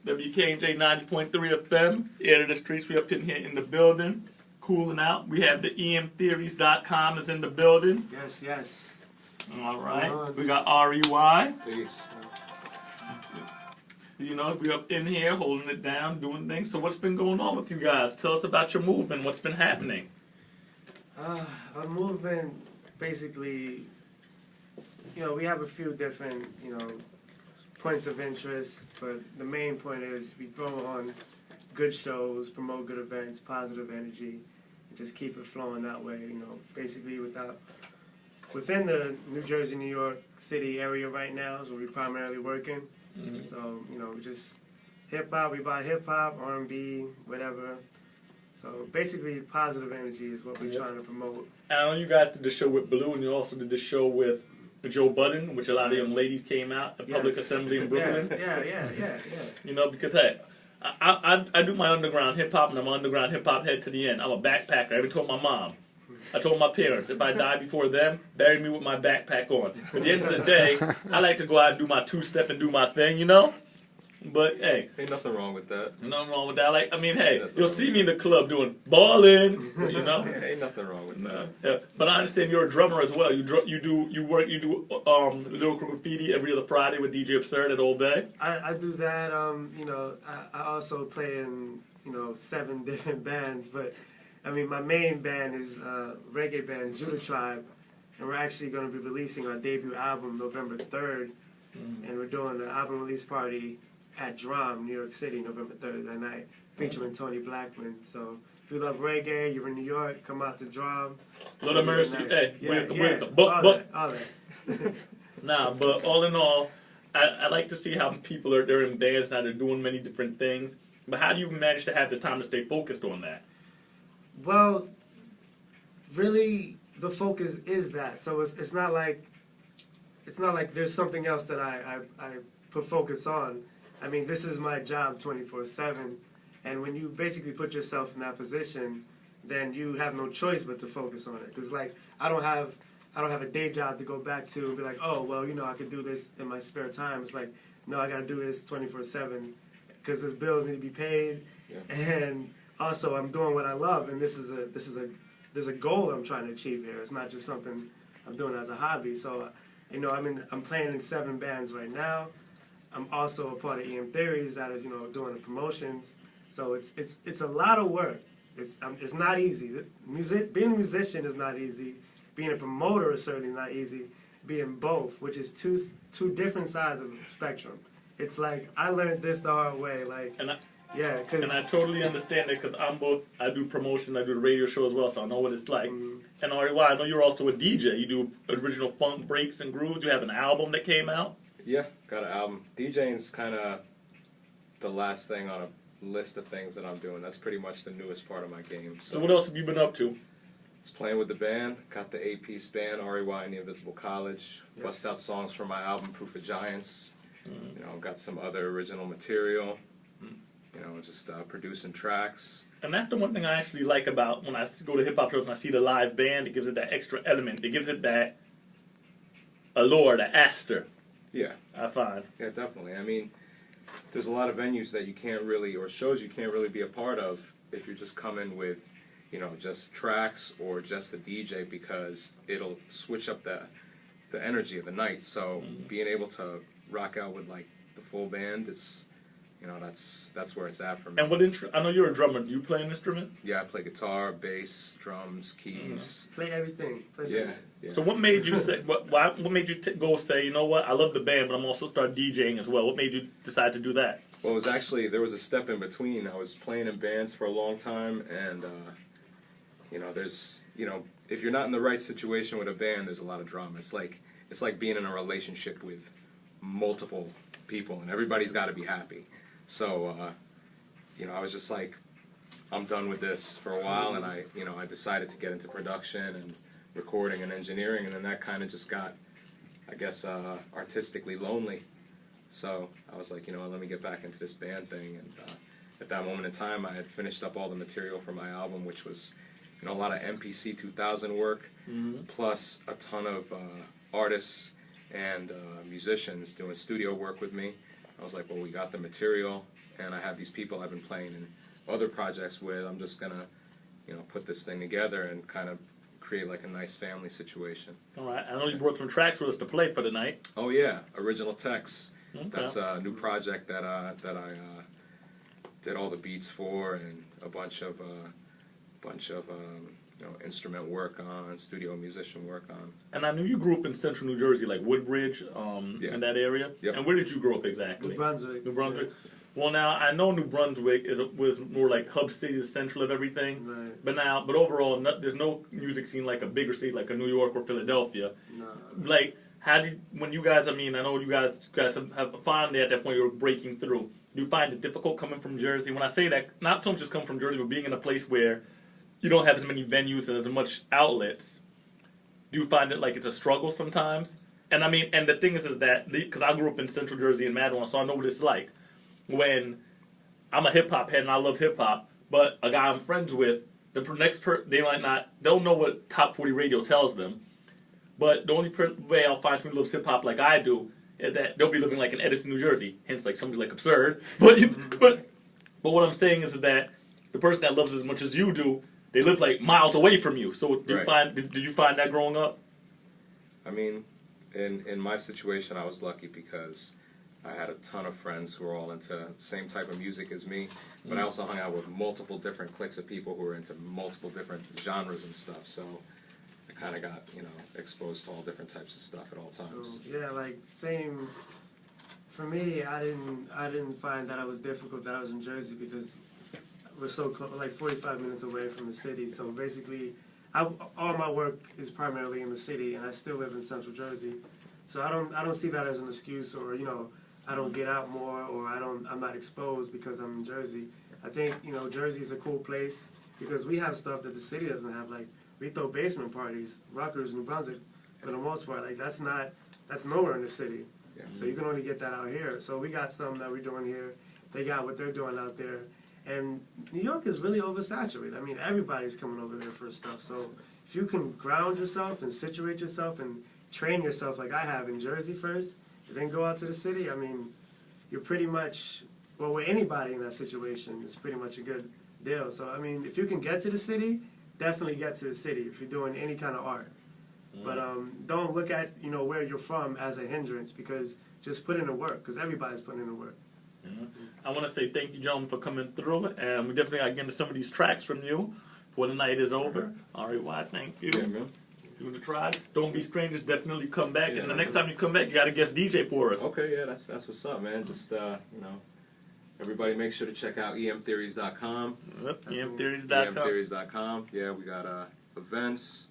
WKJ 90.3 FM, air to the streets. We up in here in the building, cooling out. We have the emtheories.com is in the building. Yes, yes. All right. We got REY. Peace. You know, we up in here holding it down, doing things. So what's been going on with you guys? Tell us about your movement. What's been happening? Our movement, basically, you know, we have a few different, you know, points of interest, but the main point is we throw on good shows, promote good events, positive energy, and just keep it flowing that way, you know, basically within the New Jersey, New York City area right now is where we're primarily working. Mm-hmm. So, you know, we just hip-hop, we buy hip-hop, R&B, whatever. So basically positive energy is what we're trying to promote. I know you got the show with Blue, and you also did the show with Joe Budden, which a lot of young ladies came out at Public Assembly in Brooklyn. Yeah. You know, because hey, I do my underground hip hop, and I'm an underground hip hop head to the end. I'm a backpacker. I even told my mom. I told my parents, if I die before them, bury me with my backpack on. At the end of the day, I like to go out and do my two-step and do my thing, you know? But, hey. Ain't nothing wrong with that. Nothing wrong with that. Hey, you'll see me in the club doing ballin', you know? Yeah, ain't nothing wrong with that. Yeah. But I understand you're a drummer as well. You do Little Graffiti every other Friday with DJ Absurd at Old Bay. I do that, you know, I also play in, you know, 7 different bands, but I mean, my main band is reggae band Judah Tribe, and we're actually going to be releasing our debut album November 3rd, and we're doing the album release party at Drum, New York City, November 3rd that night, featuring Tony Blackman. So if you love reggae, you're in New York, come out to Drum. Little Mercy, hey, all that. Nah, but all in all, I like to see how people they're in bands now, they're doing many different things. But how do you manage to have the time to stay focused on that? Well, really, the focus is that. So it's not like there's something else that I put focus on. I mean, this is my job 24/7, and when you basically put yourself in that position, then you have no choice but to focus on it. Because like I don't have a day job to go back to and be like, oh well, you know, I could do this in my spare time. It's like, no, I got to do this 24/7 because there's bills need to be paid, and also I'm doing what I love, and there's a goal I'm trying to achieve here. It's not just something I'm doing as a hobby. So, you know, I'm playing in 7 bands right now. I'm also a part of EM Theories that is, you know, doing the promotions. So it's a lot of work. It's not easy. Being a musician is not easy. Being a promoter is certainly not easy. Being both, which is two different sides of the spectrum. It's like I learned this the hard way. Like. And I totally understand it because I do promotion, I do the radio show as well, so I know what it's like. And REY, I know you're also a DJ. You do original funk breaks and grooves. You have an album that came out. Yeah, got an album. DJing's kind of the last thing on a list of things that I'm doing. That's pretty much the newest part of my game. So what else have you been up to? Just playing with the band. Got the 8-piece band, REY and the Invisible College. Yes. Bust out songs from my album, Proof of Giants. You know, got some other original material. You know, just producing tracks. And that's the one thing I actually like about when I go to hip-hop shows and I see the live band. It gives it that extra element. It gives it that allure, that aster. Yeah. I find. Yeah, definitely. I mean, there's a lot of venues that you can't really, or shows you can't really be a part of if you're just coming with, you know, just tracks or just the DJ, because it'll switch up the energy of the night. So being able to rock out with, like, the full band is... You know, that's where it's at for me. And what I know you're a drummer. Do you play an instrument? Yeah, I play guitar, bass, drums, keys. Play everything. Yeah. So what made you say? What made you go say? You know what? I love the band, but I'm also start DJing as well. What made you decide to do that? Well, it was actually there was a step in between. I was playing in bands for a long time, and you know, if you're not in the right situation with a band, there's a lot of drama. It's like being in a relationship with multiple people, and everybody's got to be happy. So, you know, I was just like, I'm done with this for a while, and I decided to get into production and recording and engineering, and then that kind of just got, I guess, artistically lonely. So I was like, you know, let me get back into this band thing, and at that moment in time, I had finished up all the material for my album, which was, you know, a lot of MPC 2000 work, plus a ton of artists and musicians doing studio work with me. I was like, well, we got the material, and I have these people I've been playing in other projects with. I'm just gonna, put this thing together and kind of create like a nice family situation. All right. I know you brought some tracks for us to play for the night. Oh yeah, Original Text. Okay. That's a new project that I did all the beats for, and a bunch of instrument work on, studio musician work on. And I knew you grew up in central New Jersey, like Woodbridge, Yeah. in that area. Yep. And where did you grow up exactly? New Brunswick. New Brunswick. Well, now I know New Brunswick was more like hub city, the central of everything. Right. But overall, there's no music scene like a bigger city like a New York or Philadelphia. No. Like, when you guys, I know you guys have finally at that point you were breaking through. Do you find it difficult coming from Jersey? When I say that, not so much just coming from Jersey, but being in a place where you don't have as many venues and as much outlets. Do you find it like it's a struggle sometimes? And and the thing is that because I grew up in Central Jersey in Matawan, so I know what it's like. When I'm a hip hop head and I love hip hop, but a guy I'm friends with, they might not, they'll know what Top 40 radio tells them. But the only way I'll find somebody who loves hip hop like I do is that they'll be living like in Edison, New Jersey. Hence, like somebody like absurd. But what I'm saying is that the person that loves it as much as you do, they live like miles away from you. So did you find that growing up? In my situation, I was lucky because I had a ton of friends who were all into the same type of music as me, but I also hung out with multiple different cliques of people who were into multiple different genres and stuff, so I kind of got, exposed to all different types of stuff at all times. So, yeah, like, same, for me, I didn't find that it was difficult that I was in Jersey because we're so close, like 45 minutes away from the city, so basically, all my work is primarily in the city, and I still live in Central Jersey, so I don't see that as an excuse, or I don't get out more, or I'm not exposed because I'm in Jersey. I think Jersey is a cool place because we have stuff that the city doesn't have. Like we throw basement parties, Rutgers, New Brunswick, for the most part. Like that's nowhere in the city. Yeah. So you can only get that out here. So we got some that we're doing here. They got what they're doing out there, and New York is really oversaturated. Everybody's coming over there for stuff. So if you can ground yourself and situate yourself and train yourself like I have in Jersey first, and then go out to the city, you're pretty much, well, with anybody in that situation, it's pretty much a good deal. So, if you can get to the city, definitely get to the city if you're doing any kind of art. But don't look at, where you're from as a hindrance, because just put in the work, because everybody's putting in the work. I want to say thank you, gentlemen, for coming through, and we definitely got to get into some of these tracks from you before the night is over. All right, why? Thank you. Yeah, man. You want to try? Don't be strangers. Definitely come back, and the next time you come back, you got to guest DJ for us. Okay, yeah, that's what's up, man. Just everybody make sure to check out emtheories.com. Yep, emtheories.com. emtheories.com. Yeah, we got events,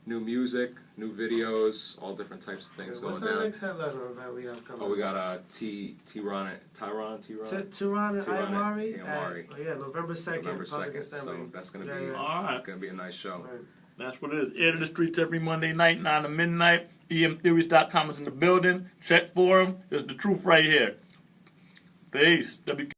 new music, new videos, all different types of things going down. What's the next headliner event we have coming? Oh, we got Tehran Amari. Amari. November 2nd. November 2nd. Assembly. So that's gonna be a nice show. Right. That's what it is. Air to the streets every Monday night, 9 to midnight. emtheories.com is in the building. Check for them. There's the truth right here. Peace.